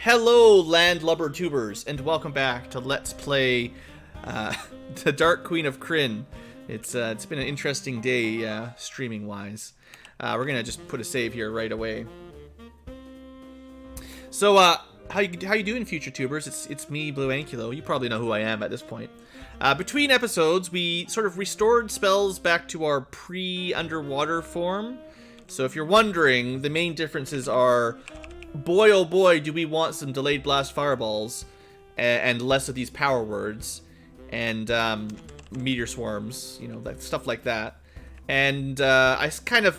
Hello, landlubber tubers, and welcome back to Let's Play the Dark Queen of Krynn. It's been an interesting day, streaming-wise. We're gonna just put a save here right away. So, how you doing, future tubers? It's me, BlueAnkylo. You probably know who I am at this point. Between episodes, we sort of restored spells back to our pre-underwater form. So if you're wondering, the main differences are, boy oh boy, do we want some delayed blast fireballs and less of these power words and meteor swarms, you know, that stuff like that. And I kind of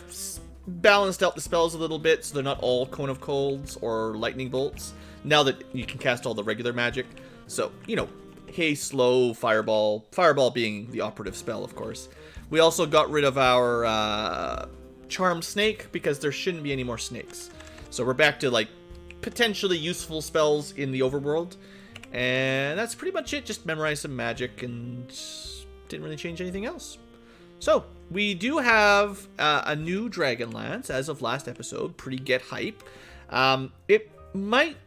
balanced out the spells a little bit so they're not all Cone of Colds or Lightning Bolts, now that you can cast all the regular magic. So, you know, haste, slow, fireball being the operative spell, of course. We also got rid of our Charm Snake because there shouldn't be any more snakes. So we're back to, like, potentially useful spells in the overworld. And that's pretty much it. Just memorize some magic and didn't really change anything else. So, we do have a new Dragon Lance as of last episode. Pretty get hype. It might...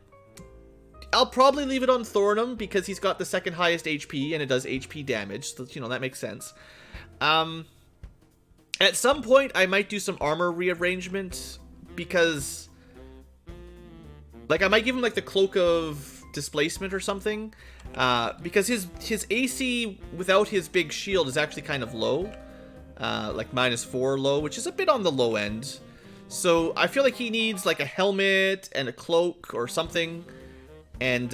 I'll probably leave it on Thornum because he's got the second highest HP and it does HP damage. So, you know, that makes sense. At some point, I might do some armor rearrangement because... like, I might give him, like, the Cloak of Displacement or something. Because his AC without his big shield is actually kind of low. Like, -4 low, which is a bit on the low end. So, I feel like he needs, like, a helmet and a cloak or something. And,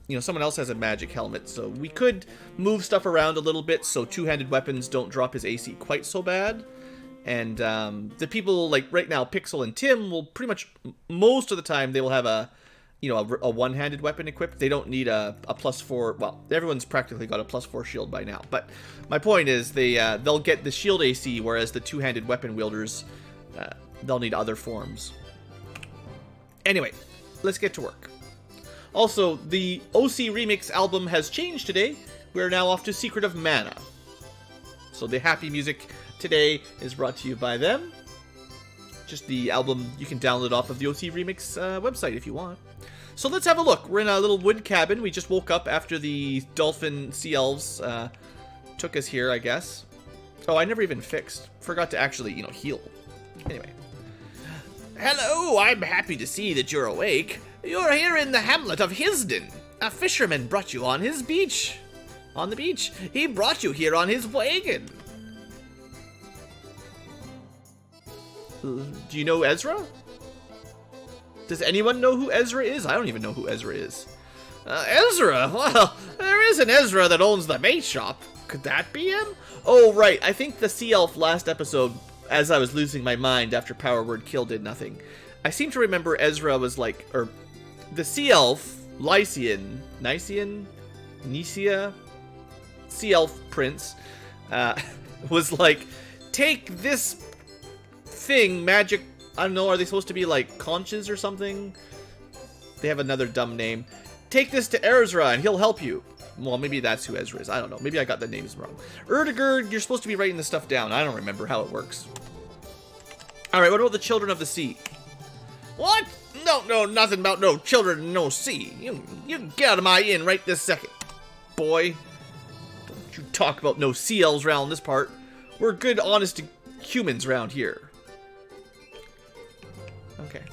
you know, someone else has a magic helmet. So, we could move stuff around a little bit so two-handed weapons don't drop his AC quite so bad. And the people, like, right now, Pixel and Tim will pretty much, most of the time, they will have a, you know, a one-handed weapon equipped. They don't need a +4, well, everyone's practically got a +4 shield by now. But my point is, they'll get the shield AC, whereas the two-handed weapon wielders, they'll need other forms. Anyway, let's get to work. Also, the OC Remix album has changed today. We're now off to Secret of Mana. So the happy music today is brought to you by them. Just the album, you can download off of the OC Remix website if you want. So let's have a look. We're in a little wood cabin. We just woke up after the dolphin sea elves took us here, I guess. Oh, I never even fixed. Forgot to actually, you know, heal. Anyway. Hello, I'm happy to see that you're awake. You're here in the hamlet of Hisden. A fisherman brought you on his beach. On the beach. He brought you here on his wagon. Do you know Ezra? Does anyone know who Ezra is? I don't even know who Ezra is. Ezra? Well, there is an Ezra that owns the bait shop. Could that be him? Oh, right. I think the sea elf last episode, as I was losing my mind after Power Word Kill did nothing, I seem to remember Ezra was like, or the sea elf, Nicia, sea elf prince, was like, take this thing, magic, I don't know, are they supposed to be like conches or something? They have another dumb name. Take this to Ezra and he'll help you. Well, maybe that's who Ezra is. I don't know. Maybe I got the names wrong. Erdegar, you're supposed to be writing this stuff down. I don't remember how it works. Alright, what about the Children of the Sea? What? No, nothing about no children, no sea. You get out of my inn right this second, boy. Don't you talk about no sea elves around this part. We're good, honest humans around here. Okay.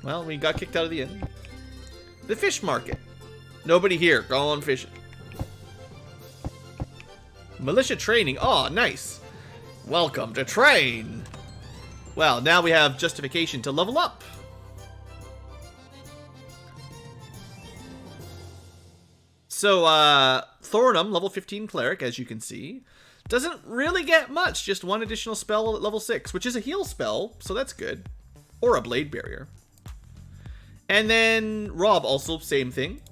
Well, we got kicked out of the inn. The fish market. Nobody here. Go on fishing. Militia training. Oh, nice. Welcome to train. Well, now we have justification to level up. So, Thornum, level 15 cleric, as you can see, doesn't really get much. Just one additional spell at level 6, which is a heal spell, so that's good. Or a blade barrier. And then Rob, also same thing.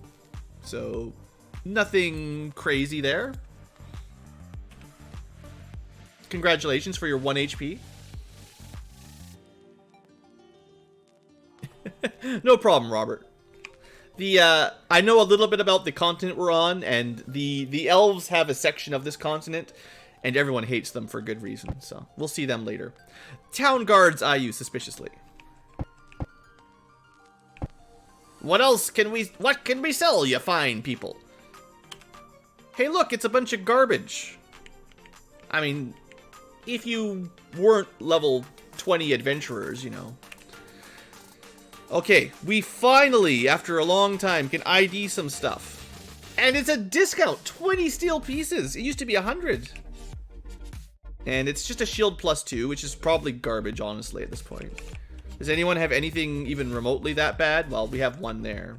So, nothing crazy there. Congratulations for your 1 HP. No problem, Robert. I know a little bit about the continent we're on, and the elves have a section of this continent, and everyone hates them for good reason, so we'll see them later. Town guards eye you suspiciously. What else can we... What can we sell, you fine people? Hey, look, it's a bunch of garbage. I mean, if you weren't level 20 adventurers, you know. Okay, we finally, after a long time, can ID some stuff. And it's a discount! 20 steel pieces! It used to be 100. And it's just a shield +2, which is probably garbage, honestly, at this point. Does anyone have anything even remotely that bad? Well, we have one there.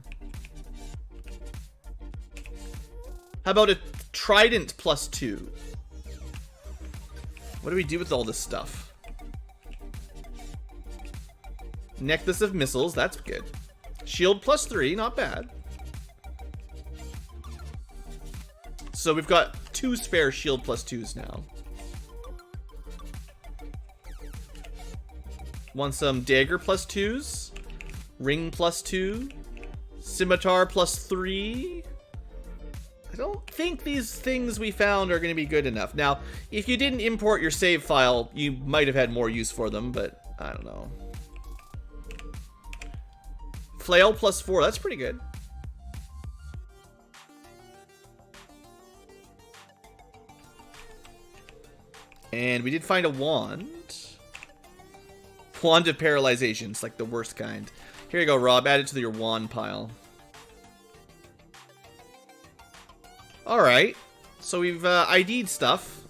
How about a trident +2? What do we do with all this stuff? Necklace of missiles, that's good. Shield +3, not bad. So we've got 2 spare shield +2s now. Want some dagger +2s? Ring +2? Scimitar +3? I don't think these things we found are going to be good enough. Now, if you didn't import your save file, you might have had more use for them, but I don't know. Flail +4, that's pretty good. And we did find a wand. Wand of paralyzation. It's like the worst kind. Here you go, Rob. Add it to your wand pile. Alright. So we've ID'd stuff.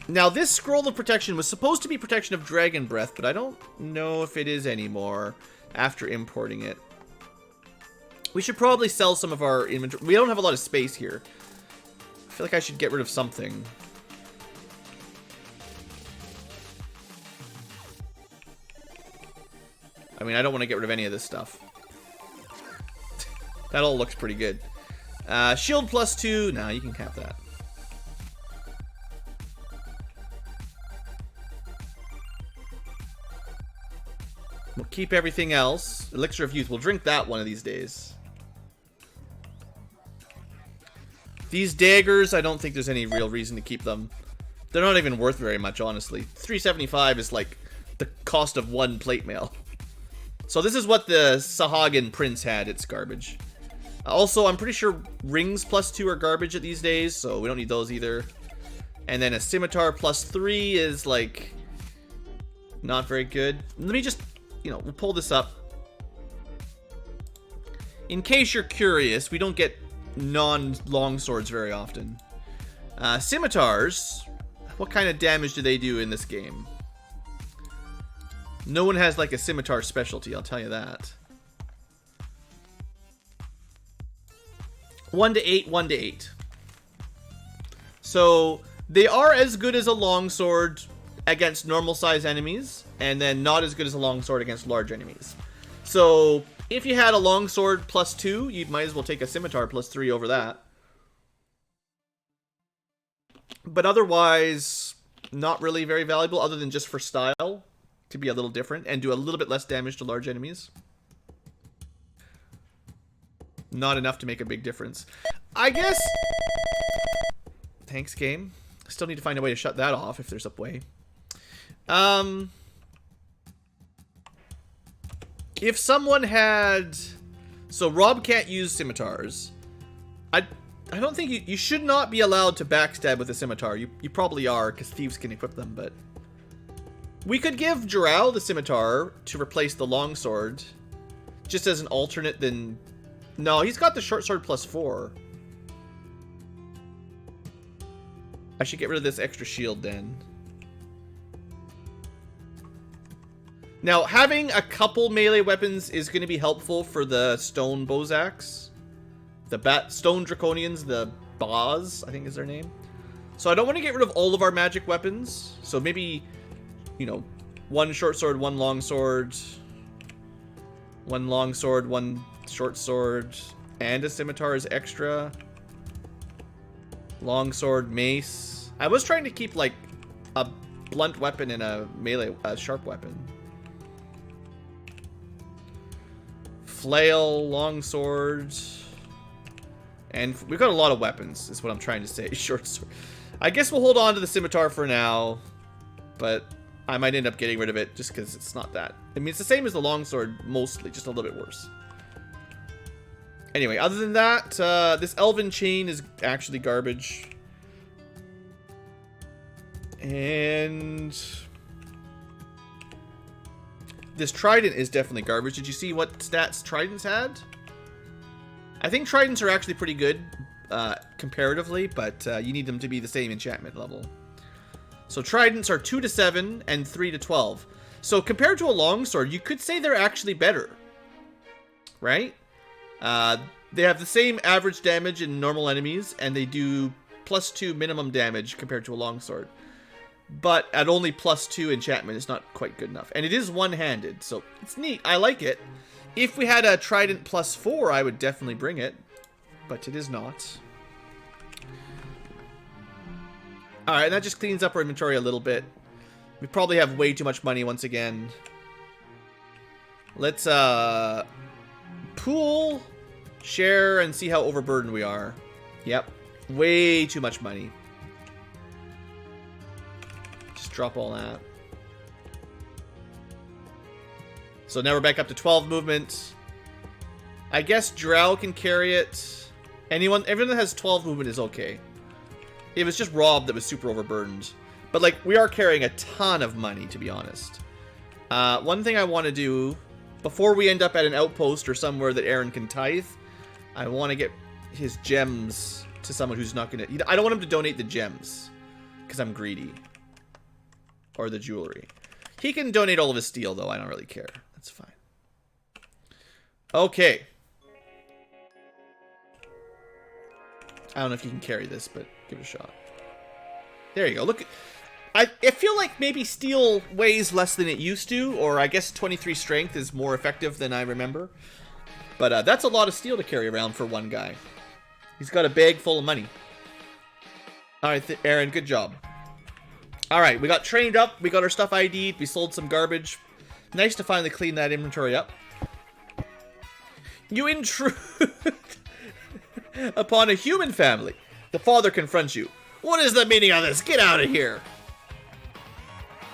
Now, this scroll of protection was supposed to be protection of dragon breath, but I don't know if it is anymore after importing it. We should probably sell some of our inventory. We don't have a lot of space here. I feel like I should get rid of something. I mean, I don't want to get rid of any of this stuff. That all looks pretty good. Shield +2. Nah, you can have that. We'll keep everything else. Elixir of Youth. We'll drink that one of these days. These daggers, I don't think there's any real reason to keep them. They're not even worth very much, honestly. 375 is like the cost of one plate mail. So this is what the Sahagin prince had. It's garbage. Also, I'm pretty sure rings +2 are garbage at these days, so we don't need those either. And then a scimitar +3 is like not very good. Let me just, we'll pull this up. In case you're curious, we don't get non-long swords very often. Scimitars, what kind of damage do they do in this game? No one has like a scimitar specialty, I'll tell you that. 1 to 8, 1 to 8. So they are as good as a longsword against normal size enemies, and then not as good as a longsword against large enemies. So if you had a longsword +2, you might as well take a scimitar +3 over that. But otherwise, not really very valuable, other than just for style, to be a little different and do a little bit less damage to large enemies. Not enough to make a big difference. I guess... Thanks, game. Still need to find a way to shut that off if there's a way. If someone had... So Rob can't use scimitars. I don't think you should not be allowed to backstab with a scimitar. You probably are, because thieves can equip them, but... We could give Jarrell the scimitar to replace the longsword, just as an alternate than... No, he's got the short sword +4. I should get rid of this extra shield then. Now, having a couple melee weapons is going to be helpful for the stone Bozaks. The stone draconians, the Baz, I think is their name. So I don't want to get rid of all of our magic weapons. So maybe... one short sword, one long sword, one short sword, and a scimitar is extra. Long sword, mace. I was trying to keep like a blunt weapon and a sharp weapon. Flail, long sword, and we've got a lot of weapons. Is what I'm trying to say. Short sword. I guess we'll hold on to the scimitar for now, but I might end up getting rid of it just because it's not that. I mean, it's the same as the longsword, mostly, just a little bit worse. Anyway, other than that, this elven chain is actually garbage. And this trident is definitely garbage. Did you see what stats tridents had? I think tridents are actually pretty good comparatively, but you need them to be the same enchantment level. So tridents are 2 to 7 and 3 to 12. So compared to a longsword, you could say they're actually better, right? They have the same average damage in normal enemies, and they do +2 minimum damage compared to a longsword. But at only +2 enchantment, it's not quite good enough. And it is one-handed, so it's neat. I like it. If we had a trident +4, I would definitely bring it, but it is not. Alright, that just cleans up our inventory a little bit. We probably have way too much money once again. Let's pool, share, and see how overburdened we are. Yep, way too much money. Just drop all that. So now we're back up to 12 movement. I guess Drow can carry it. Everyone that has 12 movement is okay. It was just Rob that was super overburdened. But, like, we are carrying a ton of money, to be honest. One thing I want to do, before we end up at an outpost or somewhere that Aaron can tithe, I want to get his gems to someone who's not going to... I don't want him to donate the gems, because I'm greedy. Or the jewelry. He can donate all of his steel, though. I don't really care. That's fine. Okay. I don't know if you can carry this, but give it a shot. There you go. Look, I feel like maybe steel weighs less than it used to, or I guess 23 strength is more effective than I remember. But that's a lot of steel to carry around for one guy. He's got a bag full of money. All right, Aaron, good job. All right, we got trained up. We got our stuff ID'd. We sold some garbage. Nice to finally clean that inventory up. You intrude upon a human family. The father confronts you. What is the meaning of this? Get out of here.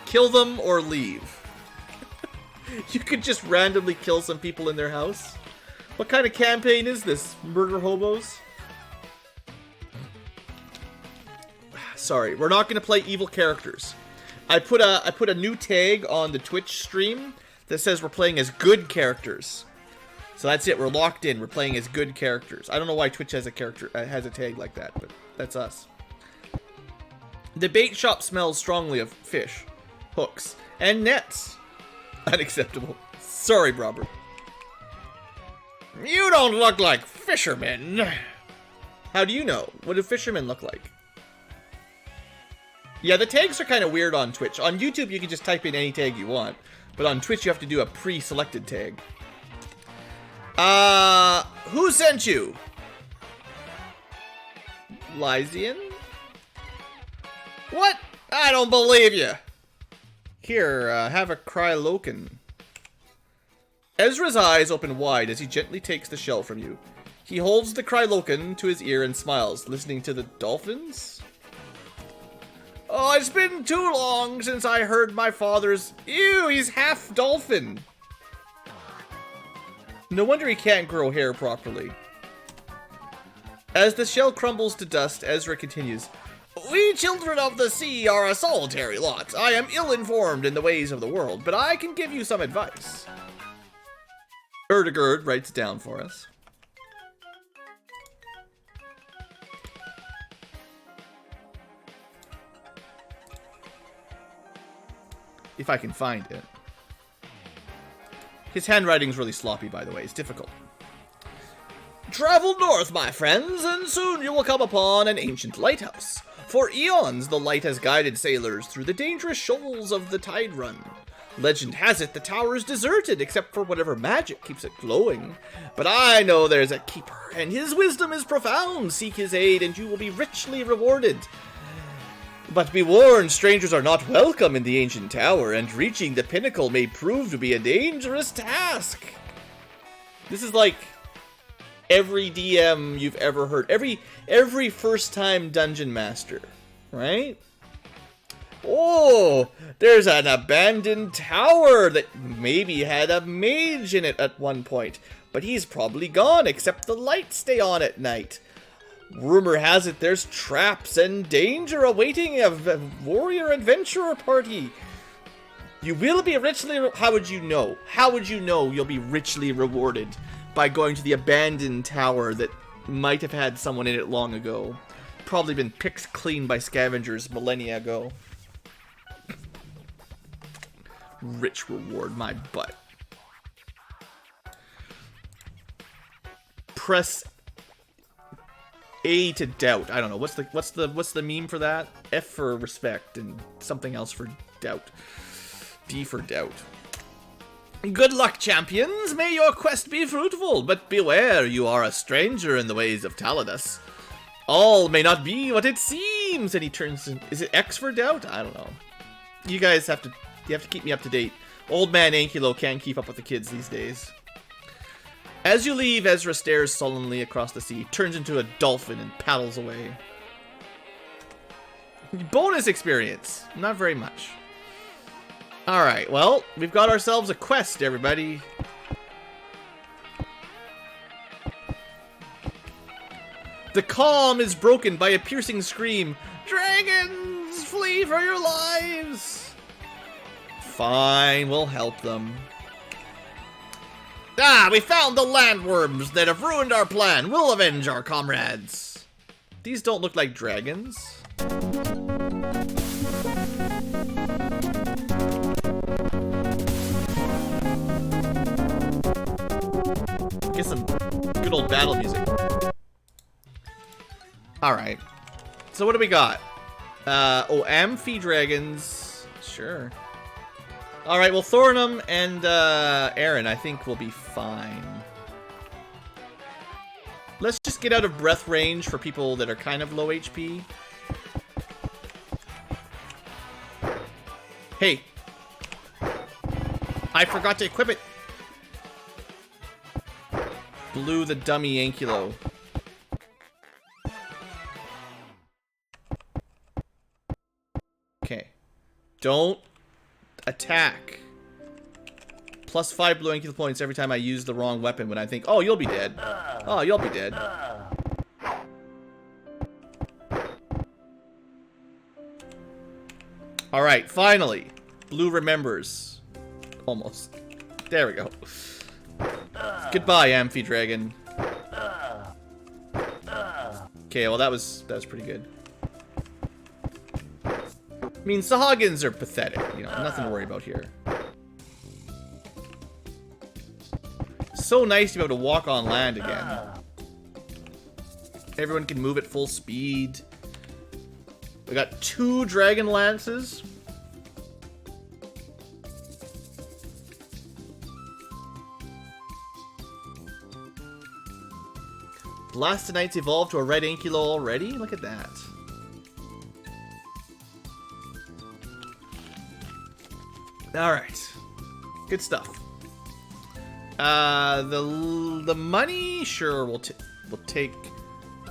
Kill them or leave. You could just randomly kill some people in their house. What kind of campaign is this? Murder hobos? Sorry, we're not going to play evil characters. I put a new tag on the Twitch stream that says we're playing as good characters. So that's it. We're locked in. We're playing as good characters. I don't know why Twitch has a tag like that, but that's us. The bait shop smells strongly of fish, hooks, and nets. Unacceptable. Sorry, Robert. You don't look like fishermen. How do you know? What do fishermen look like? Yeah, the tags are kind of weird on Twitch. On YouTube, you can just type in any tag you want. But on Twitch, you have to do a pre-selected tag. Who sent you? Lysian? What? I don't believe you. Here, have a Krylokan. Ezra's eyes open wide as he gently takes the shell from you. He holds the Krylokan to his ear and smiles, listening to the dolphins. Oh, it's been too long since I heard my father's... Ew, he's half dolphin. No wonder he can't grow hair properly. As the shell crumbles to dust, Ezra continues. We children of the sea are a solitary lot. I am ill-informed in the ways of the world, but I can give you some advice. Erdegerd writes down for us. If I can find it. His handwriting's really sloppy, by the way. It's difficult. Travel north, my friends, and soon you will come upon an ancient lighthouse. For eons, the light has guided sailors through the dangerous shoals of the tide run. Legend has it the tower is deserted, except for whatever magic keeps it glowing. But I know there's a keeper, and his wisdom is profound. Seek his aid, and you will be richly rewarded. But be warned, strangers are not welcome in the ancient tower, and reaching the pinnacle may prove to be a dangerous task. This is like every DM you've ever heard. Every first-time dungeon master, right? Oh, there's an abandoned tower that maybe had a mage in it at one point. but he's probably gone, except the lights stay on at night. Rumor has it there's traps and danger awaiting a warrior adventurer party. You will be richly... How would you know? How would you know you'll be richly rewarded by going to the abandoned tower that might have had someone in it long ago? Probably been picked clean by scavengers millennia ago. Rich reward, my butt. Press A to doubt. I don't know. What's the meme for that? F for respect and something else for doubt. D for doubt. Good luck, champions. May your quest be fruitful, but beware, you are a stranger in the ways of Taladas. All may not be what it seems. And he turns in. Is it X for doubt? I don't know. You guys have to. You have to keep me up to date. Old man Ankylo can't keep up with the kids these days. As you leave, Ezra stares sullenly across the sea, turns into a dolphin, and paddles away. Bonus experience. Not very much. Alright, well, we've got ourselves a quest, everybody. The calm is broken by a piercing scream. Dragons, flee for your lives! Fine, we'll help them. Ah, we found the landworms that have ruined our plan. We'll avenge our comrades. These don't look like dragons. Get some good old battle music. Alright. So what do we got? Oh, amphi dragons. Sure. Alright, well, Thornum and Aaron, I think, will be fine. Let's just get out of breath range for people that are kind of low HP. Hey. I forgot to equip it. Blue the dummy Ankylo. Okay. Don't attack. Plus 5 BlueAnkylo points every time I use the wrong weapon when I think, oh, you'll be dead. Oh, you'll be dead. Alright, finally. Blue remembers. Almost. There we go. Goodbye, Amphi Dragon. Okay, well that was pretty good. I mean, Sahagins are pathetic, you know, nothing to worry about here. So nice to be able to walk on land again. Everyone can move at full speed. We got 2 dragon lances. Blastonites evolved to a red Ankylo already? Look at that. Alright. Good stuff. The money, sure, we'll take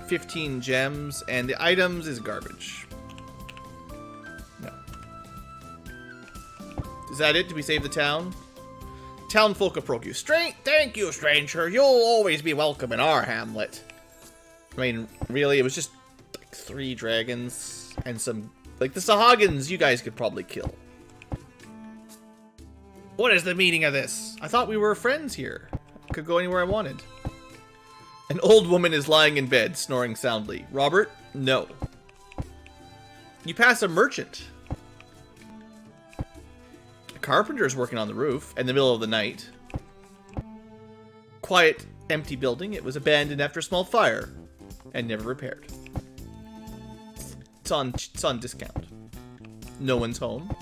15 gems, and the items is garbage. No. Is that it? Did we save the town? Town folk approach you. Thank you, stranger. You'll always be welcome in our hamlet. I mean, really, it was just like 3 dragons and some... Like, the Sahagins you guys could probably kill. What is the meaning of this? I thought we were friends here. Could go anywhere I wanted. An old woman is lying in bed, snoring soundly. Robert? No. You pass a merchant. A carpenter's working on the roof in the middle of the night. Quiet, empty building. It was abandoned after a small fire and never repaired. It's on discount. No one's home.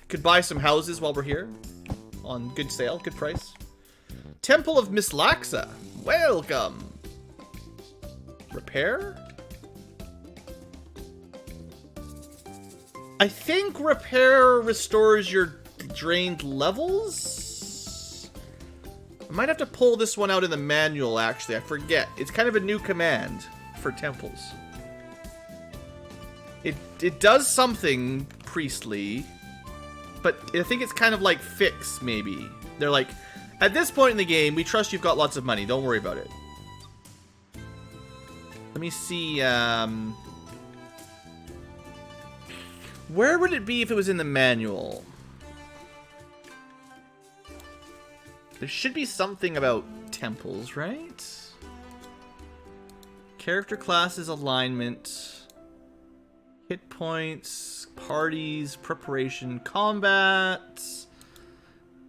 Could buy some houses while we're here. On good sale, good price. Temple of Miss Laxa. Welcome. Repair? I think repair restores your drained levels? I might have to pull this one out in the manual, actually. I forget. It's kind of a new command for temples. It does something priestly, but I think it's kind of like fix, maybe. They're like, At this point in the game, we trust you've got lots of money. Don't worry about it. Let me see, where would it be if it was in the manual? There should be something about temples, right? Character classes, alignment, hit points, parties, preparation, combat.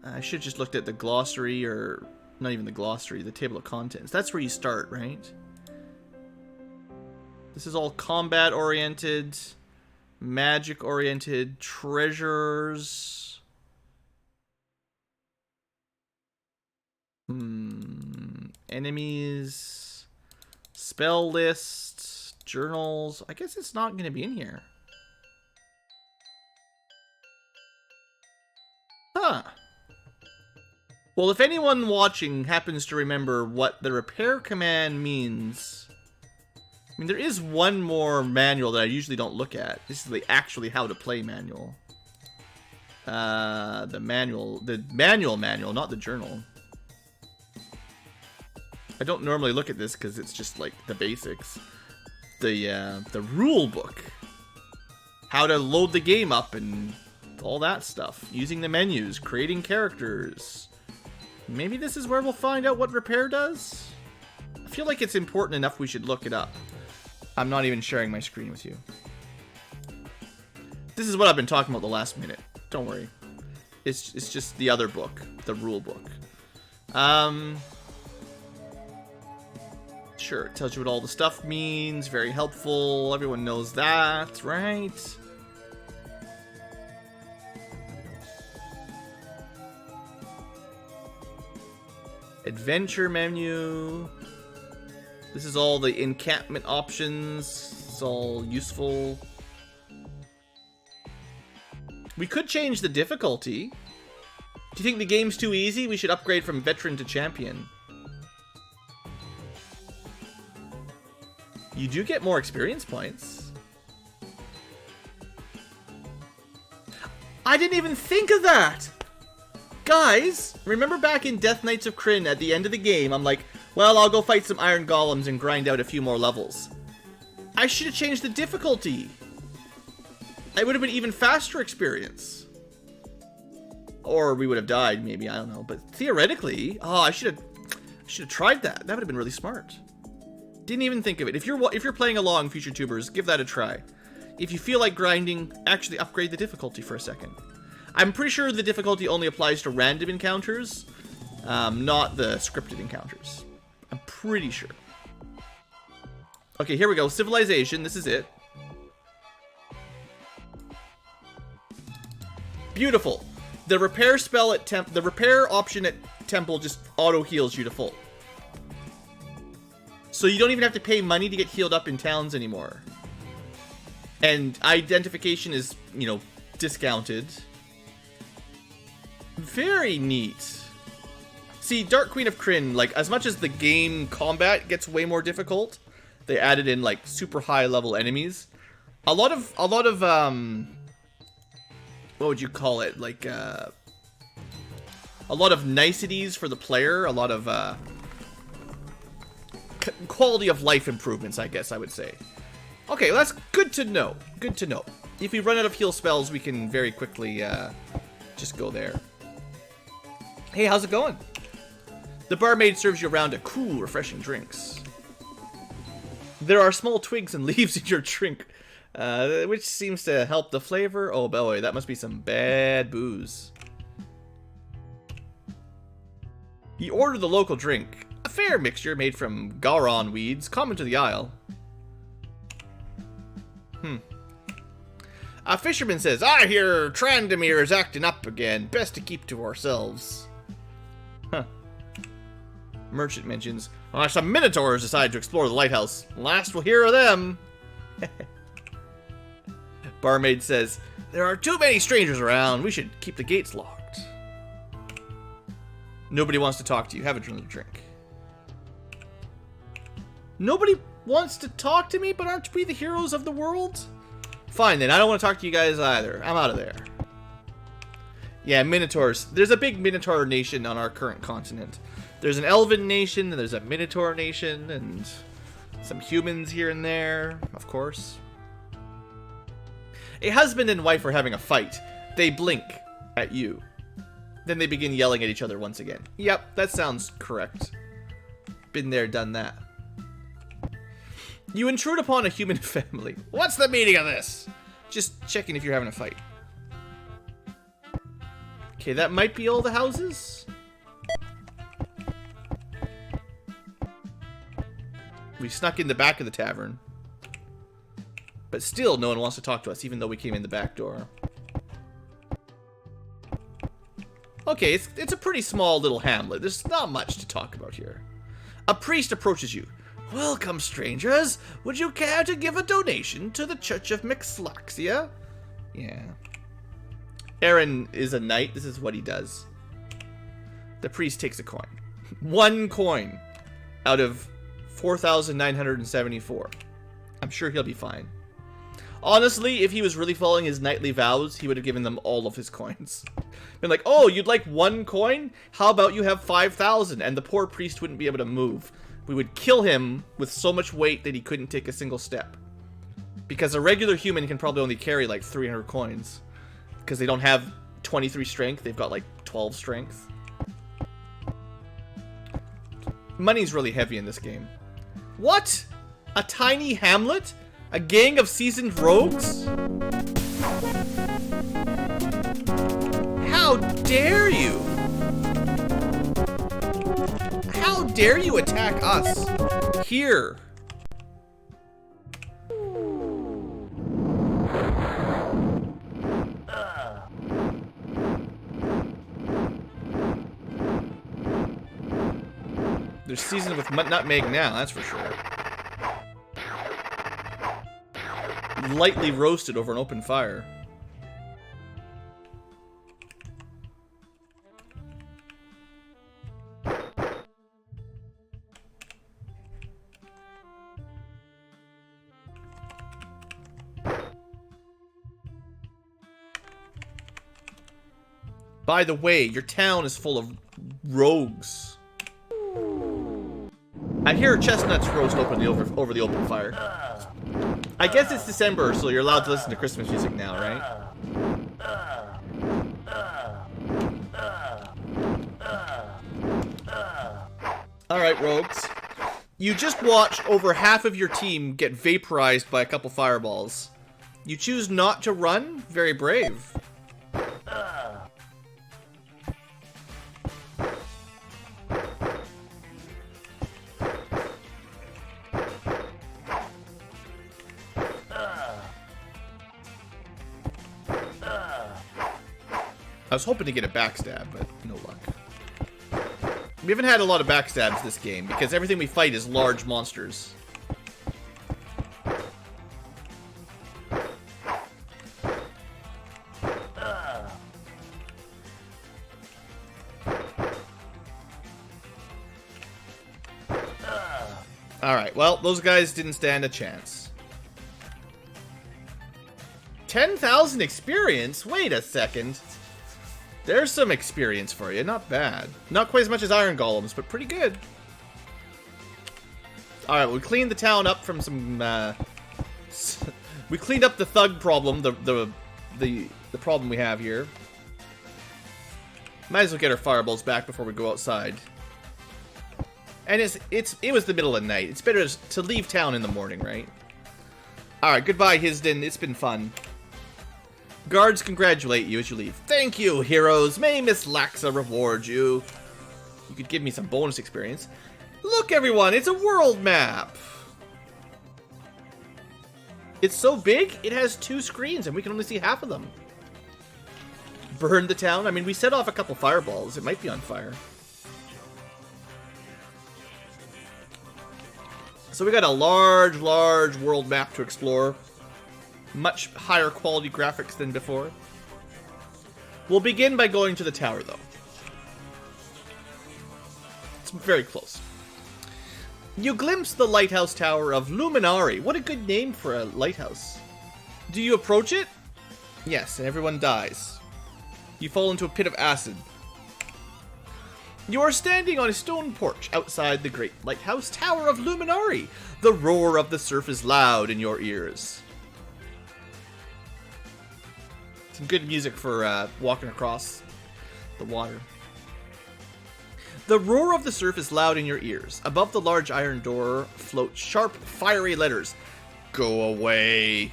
I should have just looked at the glossary, or not even the glossary, the table of contents. That's where you start, right? This is all combat oriented, magic oriented, treasures. Enemies, spell list, journals. I guess it's not going to be in here. Huh. Well, if anyone watching happens to remember what the repair command means, I mean, there is one more manual that I usually don't look at. This is the actually how to play manual. The manual, not the journal. I don't normally look at this because it's just like the basics. The rule book. How to load the game up and all that stuff. Using the menus, creating characters. Maybe this is where we'll find out what repair does? I feel like it's important enough we should look it up. I'm not even sharing my screen with you. This is what I've been talking about the last minute. Don't worry. It's just the other book, the rule book. Sure, it tells you what all the stuff means. Very helpful. Everyone knows that, right? Adventure menu. This is all the encampment options. It's all useful. We could change the difficulty. Do you think the game's too easy? We should upgrade from veteran to champion. You do get more experience points. I didn't even think of that! Guys, remember back in Death Knights of Krynn at the end of the game, I'm like, well, I'll go fight some iron golems and grind out a few more levels. I should have changed the difficulty. It would have been even faster experience. Or we would have died, maybe, I don't know. But theoretically, oh, I should have tried that. That would have been really smart. Didn't even think of it. If you're playing along, future tubers, give that a try. If you feel like grinding, actually upgrade the difficulty for a second. I'm pretty sure the difficulty only applies to random encounters, not the scripted encounters. I'm pretty sure. Okay, here we go. Civilization. This is it. Beautiful. The repair spell at the repair option at temple just auto heals you to full. So you don't even have to pay money to get healed up in towns anymore. And identification is, you know, discounted. Very neat. See, Dark Queen of Krynn, like, as much as the game combat gets way more difficult, they added in, like, super high level enemies. A lot of, what would you call it? Like, a lot of niceties for the player, a lot of, quality of life improvements, I guess I would say. Okay, well, that's good to know. Good to know. If we run out of heal spells, we can very quickly, just go there. Hey, how's it going? The barmaid serves you a round of cool, refreshing drinks. There are small twigs and leaves in your drink, which seems to help the flavor. Oh boy, that must be some bad booze. You order the local drink, a fair mixture made from garon weeds, common to the isle. A fisherman says, I hear Trandamir's acting up again. Best to keep to ourselves. Huh. Merchant mentions, some minotaurs decide to explore the lighthouse. Last we'll hear of them. Barmaid says, there are too many strangers around. We should keep the gates locked. Nobody wants to talk to you. Have another drink. Nobody wants to talk to me, but aren't we the heroes of the world? Fine then, I don't want to talk to you guys either. I'm out of there. Yeah, Minotaurs. There's a big Minotaur nation on our current continent. There's an Elven nation, and there's a Minotaur nation, and some humans here and there, of course. A husband and wife are having a fight. They blink at you. Then they begin yelling at each other once again. Yep, that sounds correct. Been there, done that. You intrude upon a human family. What's the meaning of this? Just checking if you're having a fight. Okay, that might be all the houses. We snuck in the back of the tavern. But still, no one wants to talk to us, even though we came in the back door. Okay, it's a pretty small little hamlet. There's not much to talk about here. A priest approaches you. Welcome, strangers. Would you care to give a donation to the Church of Mixlaxia? Yeah. Aaron is a knight. This is what he does. The priest takes a coin. 1 coin out of 4,974. I'm sure he'll be fine. Honestly, if he was really following his knightly vows, he would have given them all of his coins. Been like, oh, you'd like 1 coin? How about you have 5,000? And the poor priest wouldn't be able to move. We would kill him with so much weight that he couldn't take a single step. Because a regular human can probably only carry like 300 coins. Because they don't have 23 strength, they've got like 12 strength. Money's really heavy in this game. What? A tiny hamlet? A gang of seasoned rogues? How dare you? How dare you attack us? Here. They're seasoned with nutmeg now, that's for sure. Lightly roasted over an open fire. By the way, your town is full of rogues. I hear chestnuts roast over the open fire. I guess it's December, so you're allowed to listen to Christmas music now, right? Alright, rogues. You just watched over half of your team get vaporized by a couple fireballs. You choose not to run? Very brave. I was hoping to get a backstab, but no luck. We haven't had a lot of backstabs this game, because everything we fight is large monsters. Alright, well, those guys didn't stand a chance. 10,000 experience? Wait a second. There's some experience for you, not bad. Not quite as much as iron golems, but pretty good. Alright, we cleaned the town up from some, we cleaned up the thug problem, the problem we have here. Might as well get our fireballs back before we go outside. And it was the middle of the night. It's better to leave town in the morning, right? Alright, goodbye, Hisden. It's been fun. Guards congratulate you as you leave. Thank you, heroes. May Miss Laxa reward you. You could give me some bonus experience. Look, everyone, it's a world map. It's so big, it has 2 screens, and we can only see half of them. Burn the town? I mean, we set off a couple fireballs. It might be on fire. So we got a large world map to explore. Much higher quality graphics than before. We'll begin by going to the tower, though. It's very close. You glimpse the lighthouse tower of Luminari. What a good name for a lighthouse. Do you approach it? Yes, and everyone dies. You fall into a pit of acid. You are standing on a stone porch outside the great lighthouse tower of Luminari. The roar of the surf is loud in your ears. Some good music for walking across the water. The roar of the surf is loud in your ears. Above the large iron door float sharp, fiery letters. Go away.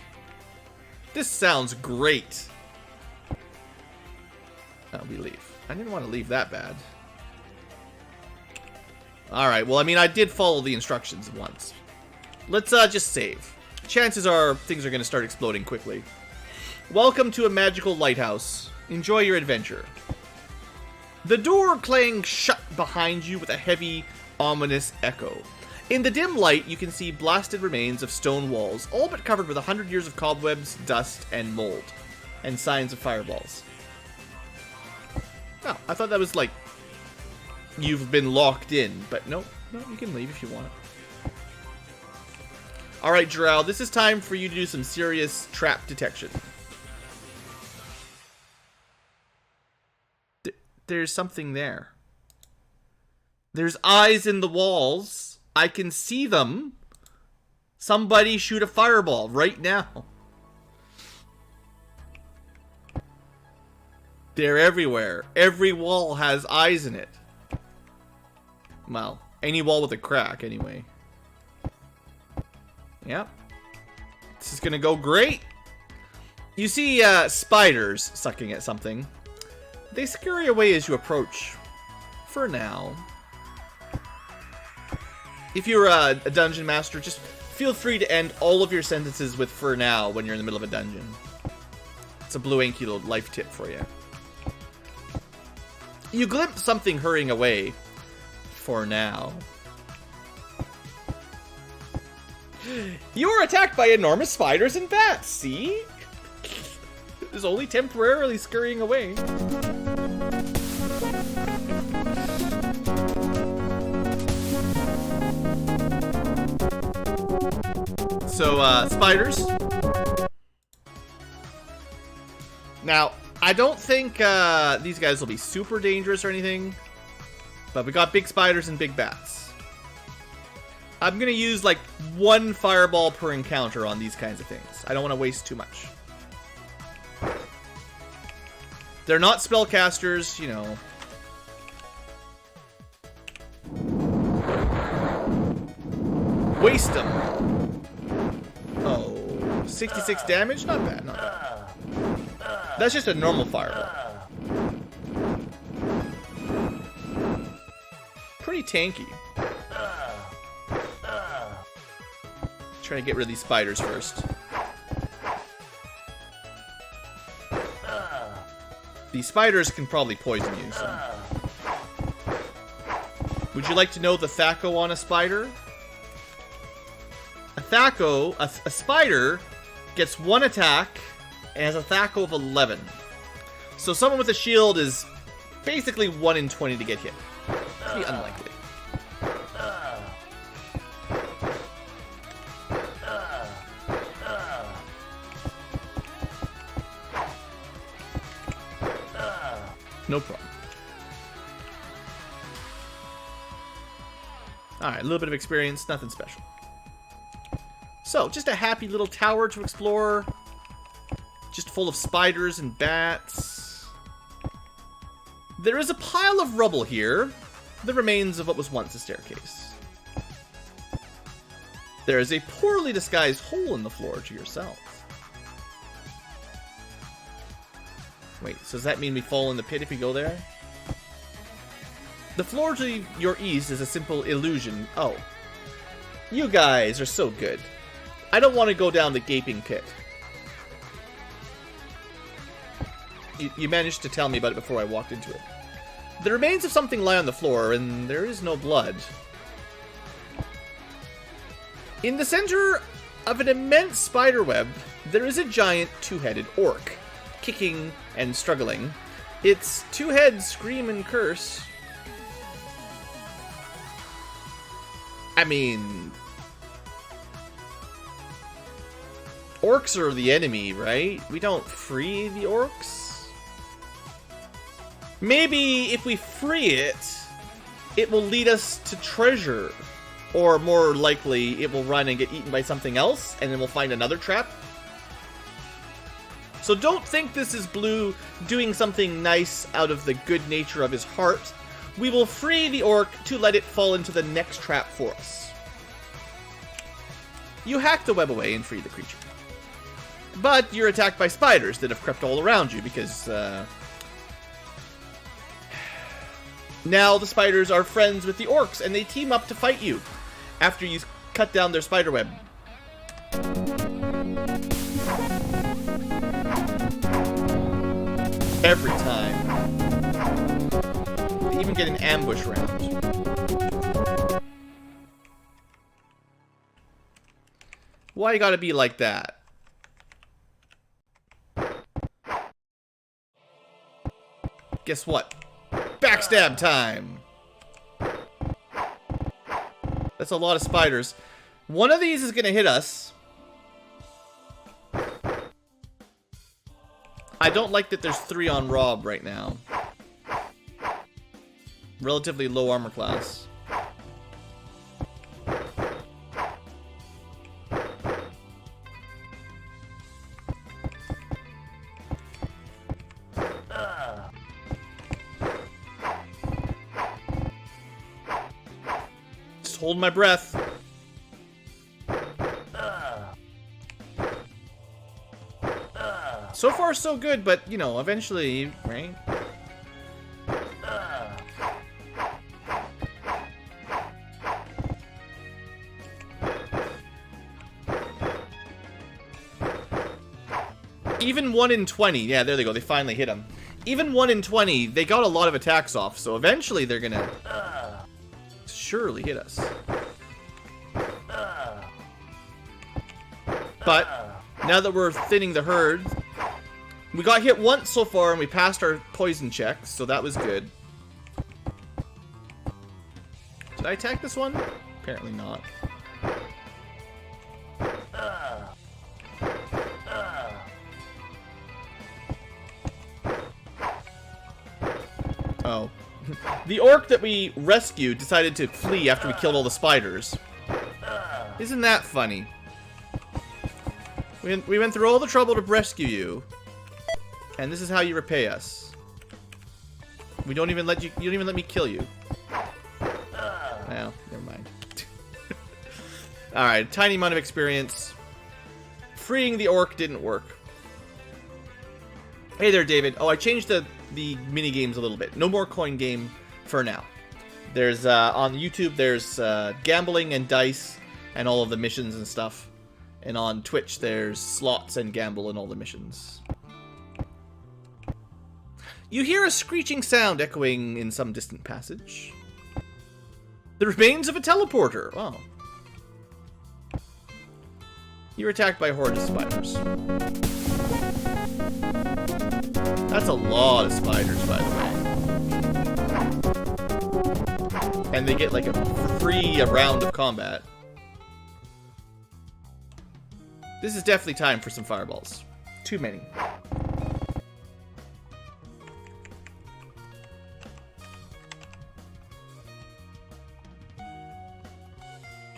This sounds great. Oh, we leave. I didn't want to leave that bad. Alright, well, I mean, I did follow the instructions once. Let's just save. Chances are things are going to start exploding quickly. Welcome to a magical lighthouse. Enjoy your adventure. The door clangs shut behind you with a heavy, ominous echo. In the dim light, you can see blasted remains of stone walls, all but covered with 100 years of cobwebs, dust, and mold, and signs of fireballs. Oh, I thought that was like, you've been locked in, but no, you can leave if you want. Alright, Drow, this is time for you to do some serious trap detection. There's something there. There's eyes in the walls. I can see them. Somebody shoot a fireball right now. They're everywhere. Every wall has eyes in it. Well, any wall with a crack, anyway. Yep. This is gonna go great. You see spiders sucking at something. They scurry away as you approach. For now. If you're a dungeon master, just feel free to end all of your sentences with "for now" when you're in the middle of a dungeon. It's a BlueAnkylo life tip for you. You glimpse something hurrying away. For now. You are attacked by enormous spiders and bats, see? It was only temporarily scurrying away. So, spiders. Now, I don't think these guys will be super dangerous or anything. But we got big spiders and big bats. I'm going to use like 1 fireball per encounter on these kinds of things. I don't want to waste too much. They're not spellcasters, you know. Waste them. Oh, 66 damage? Not bad, not bad. That's just a normal fireball. Pretty tanky. Trying to get rid of these spiders first. These spiders can probably poison you, so. Would you like to know the THAC0 on a spider? A THAC0, a spider, gets 1 attack and has a THAC0 of 11. So someone with a shield is basically 1 in 20 to get hit. Pretty unlikely. No problem. Alright, a little bit of experience, nothing special. So, just a happy little tower to explore. Just full of spiders and bats. There is a pile of rubble here. The remains of what was once a staircase. There is a poorly disguised hole in the floor to your south. Wait, so does that mean we fall in the pit if we go there? The floor to your east is a simple illusion. Oh. You guys are so good. I don't want to go down the gaping pit. You managed to tell me about it before I walked into it. The remains of something lie on the floor, and there is no blood. In the center of an immense spiderweb, there is a giant 2-headed orc, kicking and struggling. Its 2 heads scream and curse. I mean, orcs are the enemy, right? We don't free the orcs? Maybe if we free it, it will lead us to treasure. Or more likely, it will run and get eaten by something else, and then we'll find another trap. So don't think this is Blue doing something nice out of the good nature of his heart. We will free the orc to let it fall into the next trap for us. You hack the web away and free the creature. But you're attacked by spiders that have crept all around you because... now the spiders are friends with the orcs and they team up to fight you after you cut down their spider web. Every time. They even get an ambush round. Why you gotta be like that? Guess what? Backstab time! That's a lot of spiders. One of these is gonna hit us. I don't like that there's 3 on Rob right now. Relatively low armor class. Just hold my breath. So far, so good, but, you know, eventually, right? Even 1 in 20. Yeah, there they go. They finally hit him. Even 1 in 20, they got a lot of attacks off, so eventually they're gonna surely hit us. But now that we're thinning the herd, we got hit once so far and we passed our poison checks, so that was good. Did I attack this one? Apparently not. Oh. The orc that we rescued decided to flee after we killed all the spiders. Isn't that funny? We went through all the trouble to rescue you, and this is how you repay us. We don't even let you don't even let me kill you. Well, never mind. Alright, tiny amount of experience. Freeing the orc didn't work. Hey there, David. Oh, I changed the mini games a little bit. No more coin game for now. There's on YouTube there's gambling and dice and all of the missions and stuff. And on Twitch there's slots and gamble and all the missions. You hear a screeching sound echoing in some distant passage. The remains of a teleporter. Oh. You're attacked by hordes of spiders. That's a lot of spiders, by the way. And they get like a free round of combat. This is definitely time for some fireballs. Too many.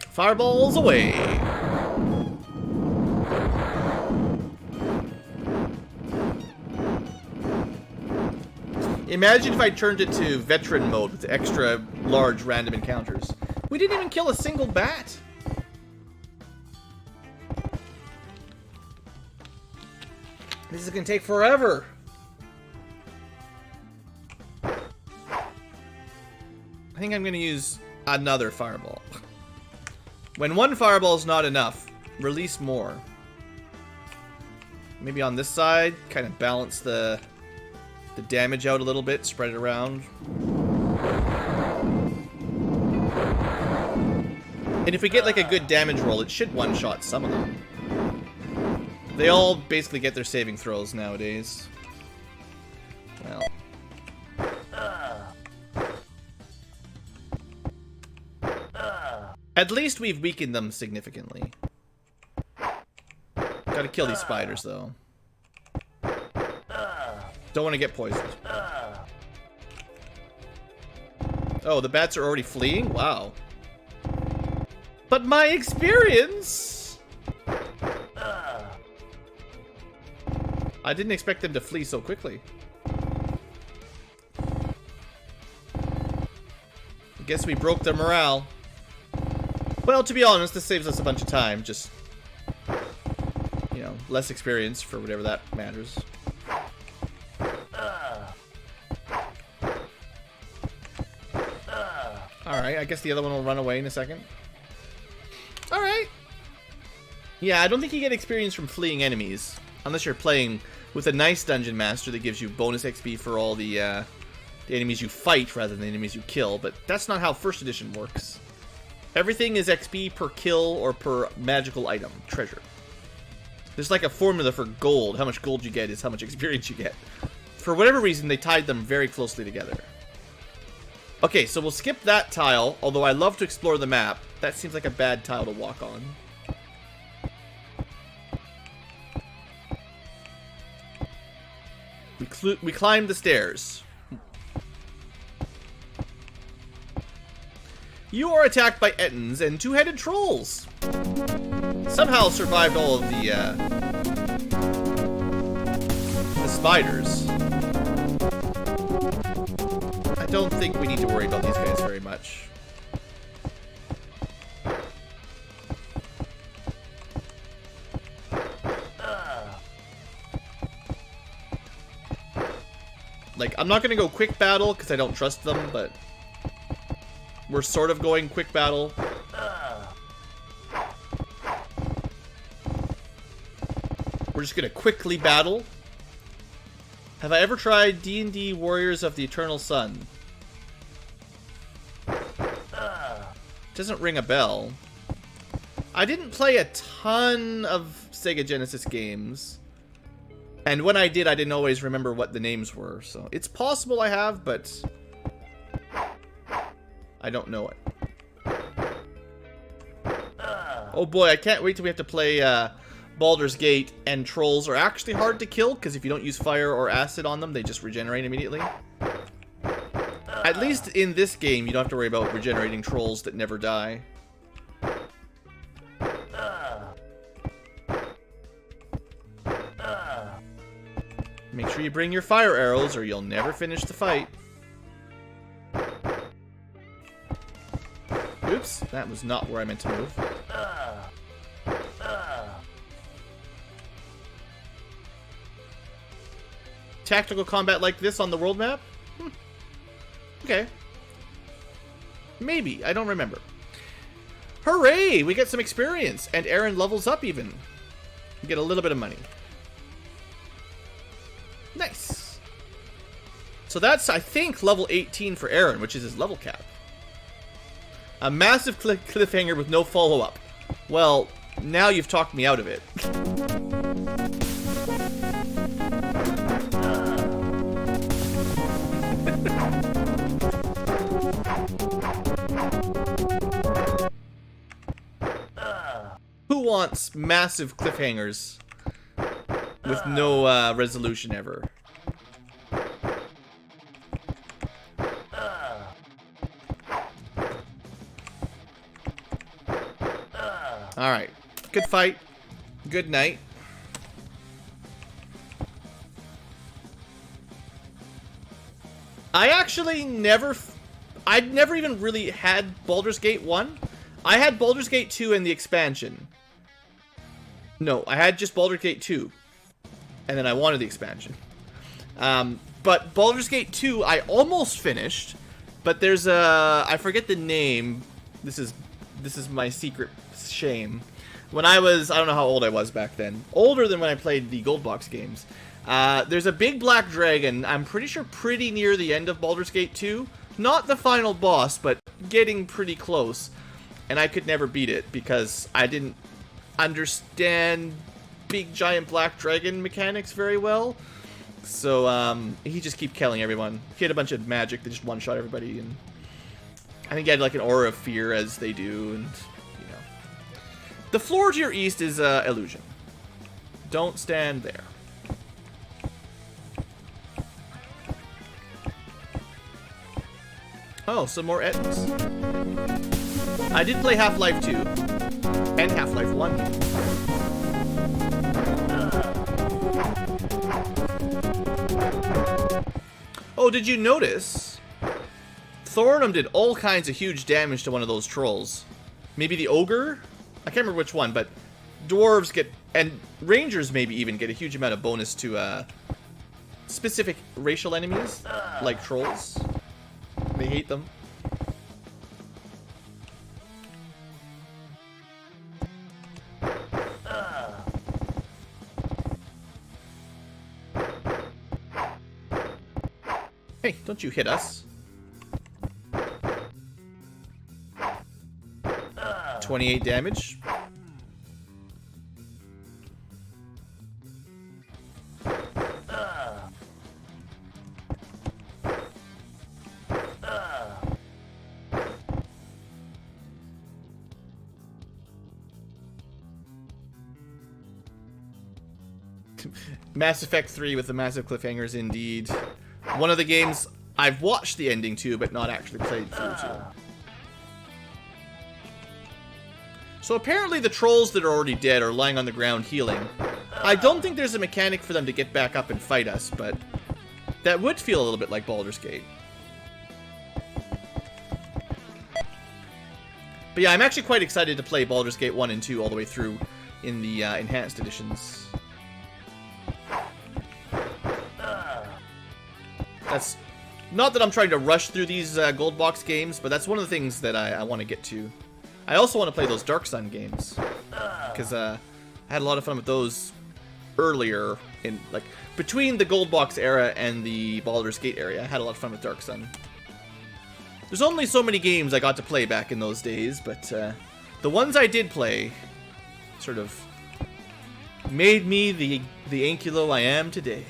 Fireballs away! Imagine if I turned it to veteran mode with extra large random encounters. We didn't even kill a single bat! This is gonna take forever! I think I'm gonna use another fireball. When one fireball is not enough, release more. Maybe on this side, kind of balance the damage out a little bit, spread it around. And if we get like a good damage roll, it should one-shot some of them. They all basically get their saving throws nowadays. Well. At least we've weakened them significantly. Gotta kill these spiders, though. Don't want to get poisoned. Oh, the bats are already fleeing? Wow. But my experience... I didn't expect them to flee so quickly. I guess we broke their morale. Well, to be honest, this saves us a bunch of time. Just, you know, less experience for whatever that matters. Alright, I guess the other one will run away in a second. Alright. Yeah, I don't think you get experience from fleeing enemies. Unless you're playing with a nice dungeon master that gives you bonus XP for all the enemies you fight rather than the enemies you kill. But that's not how first edition works. Everything is XP per kill or per magical item, treasure. There's like a formula for gold. How much gold you get is how much experience you get. For whatever reason, they tied them very closely together. Okay, so we'll skip that tile, although I love to explore the map. That seems like a bad tile to walk on. We climbed the stairs. You are attacked by Ettins and two-headed trolls. Somehow survived all of the spiders. I don't think we need to worry about these guys very much. Like, I'm not gonna go quick battle because I don't trust them, but we're sort of going quick battle. We're just gonna quickly battle. Have I ever tried D&D Warriors of the Eternal Sun? Doesn't ring a bell. I didn't play a ton of Sega Genesis games. And when I did, I didn't always remember what the names were. So it's possible I have, but I don't know it. Oh boy, I can't wait till we have to play Baldur's Gate, and trolls are actually hard to kill, because if you don't use fire or acid on them, they just regenerate immediately. At least in this game, you don't have to worry about regenerating trolls that never die. Make sure you bring your fire arrows, or you'll never finish the fight. Oops, that was not where I meant to move. Tactical combat like this on the world map? Okay. Maybe. I don't remember. Hooray! We get some experience. And Aaron levels up even. We get a little bit of money. Nice. So that's, I think, level 18 for Aaron, which is his level cap. A massive cliffhanger with no follow-up. Well, now you've talked me out of it. Who wants massive cliffhangers with no resolution ever? Alright. Good fight. Good night. I actually I'd never even really had Baldur's Gate 1. I had Baldur's Gate 2 and the expansion. No, I had just Baldur's Gate 2. And then I wanted the expansion. But Baldur's Gate 2, I almost finished. But there's I forget the name. This is my secret shame. When I don't know how old I was back then. Older than when I played the GoldBox games. There's a big black dragon, I'm pretty sure pretty near the end of Baldur's Gate 2. Not the final boss, but getting pretty close. And I could never beat it because I didn't understand big giant black dragon mechanics very well. So he just kept killing everyone. He had a bunch of magic that just one-shot everybody, and I think he had like an aura of fear as they do, and you know. The floor to your east is illusion. Don't stand there. Oh, some more Ettins. I did play Half-Life 2 and Half-Life 1. Oh, did you notice? Thornum did all kinds of huge damage to one of those trolls. Maybe the ogre? I can't remember which one, but dwarves get, and rangers maybe even get a huge amount of bonus to specific racial enemies, like trolls. They hate them. Hey, don't you hit us. 28 damage. Mass Effect 3 with the massive cliffhangers indeed. One of the games I've watched the ending to, but not actually played through to. So apparently the trolls that are already dead are lying on the ground healing. I don't think there's a mechanic for them to get back up and fight us, but that would feel a little bit like Baldur's Gate. But yeah, I'm actually quite excited to play Baldur's Gate 1 and 2 all the way through in the enhanced editions. That's not that I'm trying to rush through these GoldBox games, but that's one of the things that I want to get to. I also want to play those Dark Sun games, because I had a lot of fun with those earlier, in like between the GoldBox era and the Baldur's Gate area. I had a lot of fun with Dark Sun. There's only so many games I got to play back in those days, but the ones I did play sort of made me the Ankylo I am today.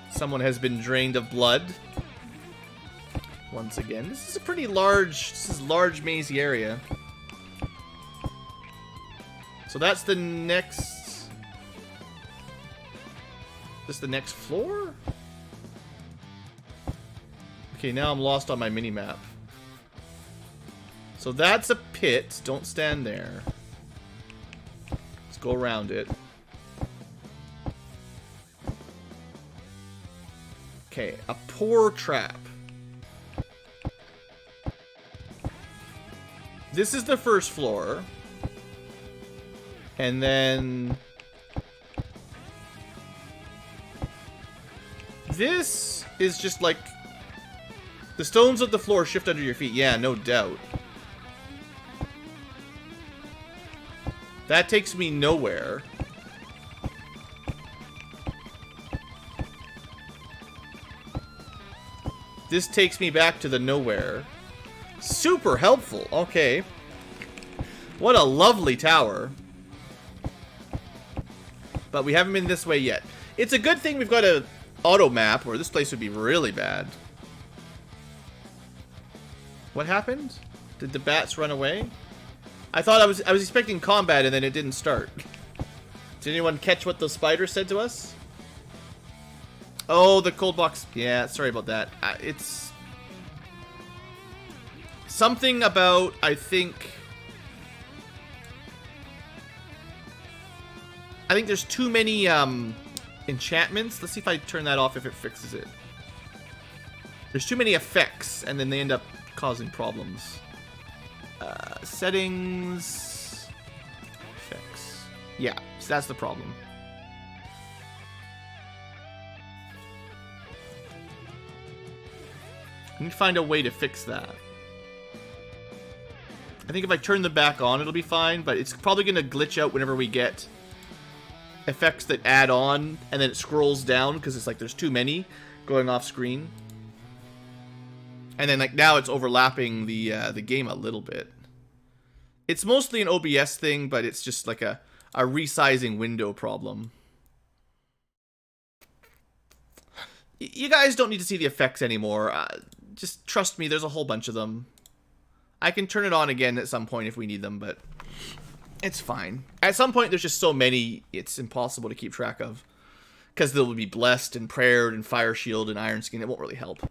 Someone has been drained of blood. Once again, this is a pretty large mazy area. So that's the next... This the next floor? Okay, now I'm lost on my mini-map. So that's a pit. Don't stand there. Let's go around it. Okay, a poor trap. This is the first floor. And then... This is just like... The stones of the floor shift under your feet. Yeah, no doubt. That takes me nowhere. This takes me back to the nowhere. Super helpful. Okay. What a lovely tower. But we haven't been this way yet. It's a good thing we've got a auto map, or this place would be really bad. What happened? Did the bats run away? I thought I was expecting combat and then it didn't start. Did anyone catch what the spider said to us? Oh, the GoldBox. Yeah, sorry about that. It's something about, I think there's too many enchantments. Let's see if I turn that off, if it fixes it. There's too many effects, and then they end up causing problems. Settings. Effects. Yeah, so that's the problem. I need to find a way to fix that. I think if I turn them back on, it'll be fine, but it's probably going to glitch out whenever we get effects that add on, and then it scrolls down, because it's like there's too many going off screen. And then like now it's overlapping the game a little bit. It's mostly an OBS thing, but it's just like a resizing window problem. You guys don't need to see the effects anymore. Just trust me, there's a whole bunch of them. I can turn it on again at some point if we need them, but it's fine. At some point, there's just so many, it's impossible to keep track of. Because they'll be blessed and prayed and fire shield and iron skin. It won't really help.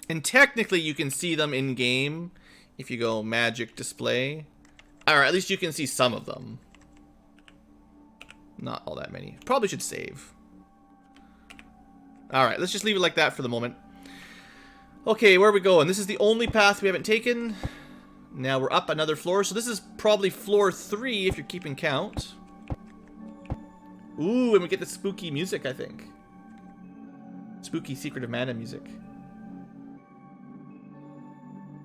And technically you can see them in game if you go magic display. Or at least you can see some of them. Not all that many. Probably should save. Alright, let's just leave it like that for the moment. Okay, where are we going? This is the only path we haven't taken. Now we're up another floor. So this is probably floor 3 if you're keeping count. Ooh, and we get the spooky music, I think. Spooky Secret of Mana music.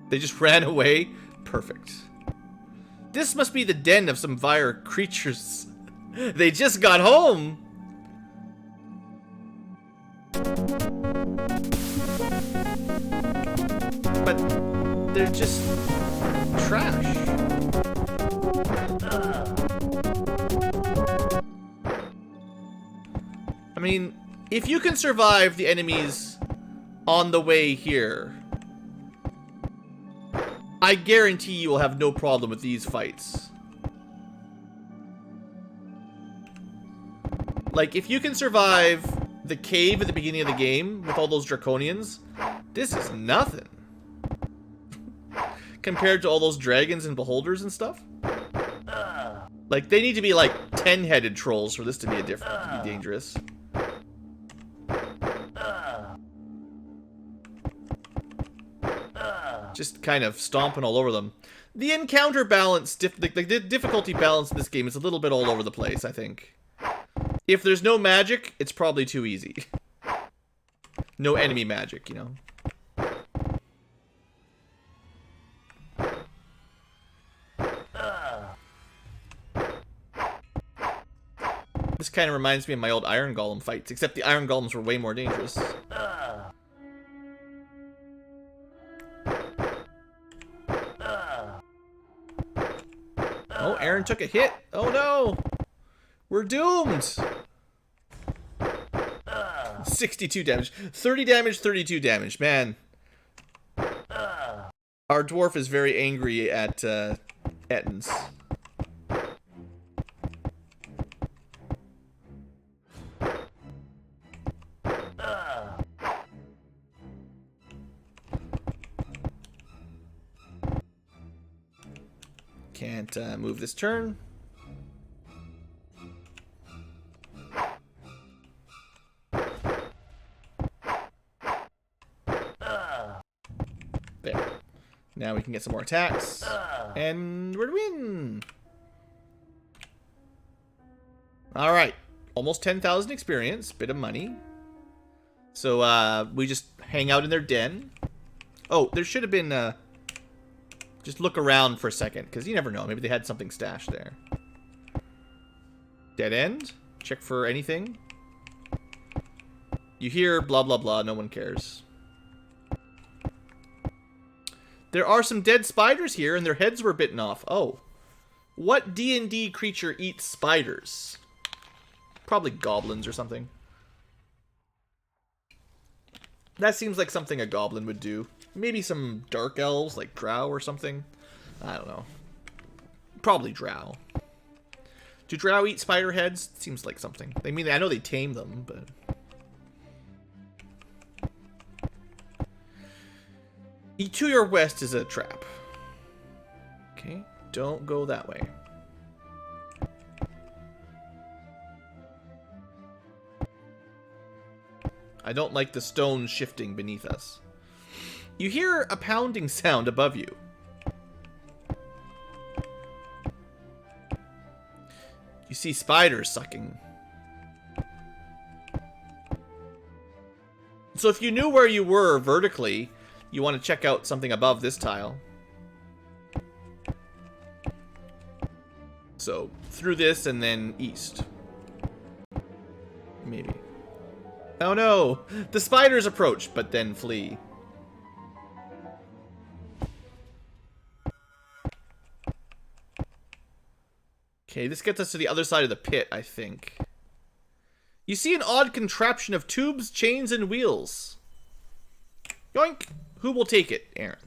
They just ran away? Perfect. This must be the den of some vile creatures. They just got home! But they're just trash. I mean, if you can survive the enemies on the way here, I guarantee you will have no problem with these fights. Like, if you can survive the cave at the beginning of the game with all those draconians, this is nothing. Compared to all those dragons and beholders and stuff. Like, they need to be like 10-headed trolls for this to be dangerous. Just kind of stomping all over them. The encounter balance, the difficulty balance in this game is a little bit all over the place, I think. If there's no magic, it's probably too easy. No enemy magic, you know. This kind of reminds me of my old Iron Golem fights, except the Iron Golems were way more dangerous. Oh, Aaron took a hit. Oh no! We're doomed! 62 damage. 30 damage, 32 damage. Man. Our dwarf is very angry at Ettins. Can't move this turn. There. Now we can get some more attacks. And we're to win! Alright. Almost 10,000 experience. Bit of money. So, we just hang out in their den. Oh, there should have been, just look around for a second, because you never know. Maybe they had something stashed there. Dead end. Check for anything. You hear blah, blah, blah. No one cares. There are some dead spiders here, and their heads were bitten off. Oh. What D&D creature eats spiders? Probably goblins or something. That seems like something a goblin would do. Maybe some dark elves, like drow or something. I don't know. Probably drow. Do drow eat spider heads? Seems like something. I mean, I know they tame them, but... To your west is a trap. Okay, don't go that way. I don't like the stones shifting beneath us. You hear a pounding sound above you. You see spiders sucking. So if you knew where you were vertically, you want to check out something above this tile. So, through this and then east. Maybe. Oh no! The spiders approach, but then flee. Okay, this gets us to the other side of the pit, I think. You see an odd contraption of tubes, chains, and wheels. Yoink! Who will take it? Aaron.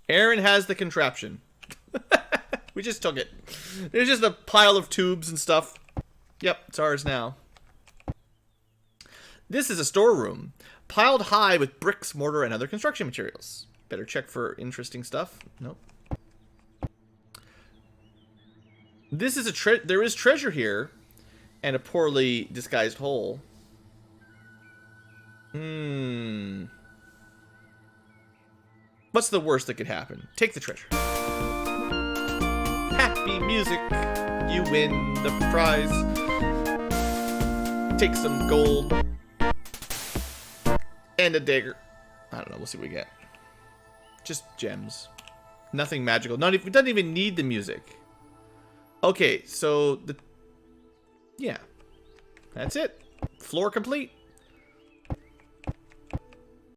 Aaron has the contraption. We just took it. There's just a pile of tubes and stuff. Yep, it's ours now. This is a storeroom, piled high with bricks, mortar, and other construction materials. Better check for interesting stuff. Nope. This is there is treasure here, and a poorly disguised hole. What's the worst that could happen? Take the treasure. Happy music. You win the prize. Take some gold. And a dagger. I don't know. We'll see what we get. Just gems. Nothing magical. It doesn't even need the music. Okay, so yeah. That's it. Floor complete.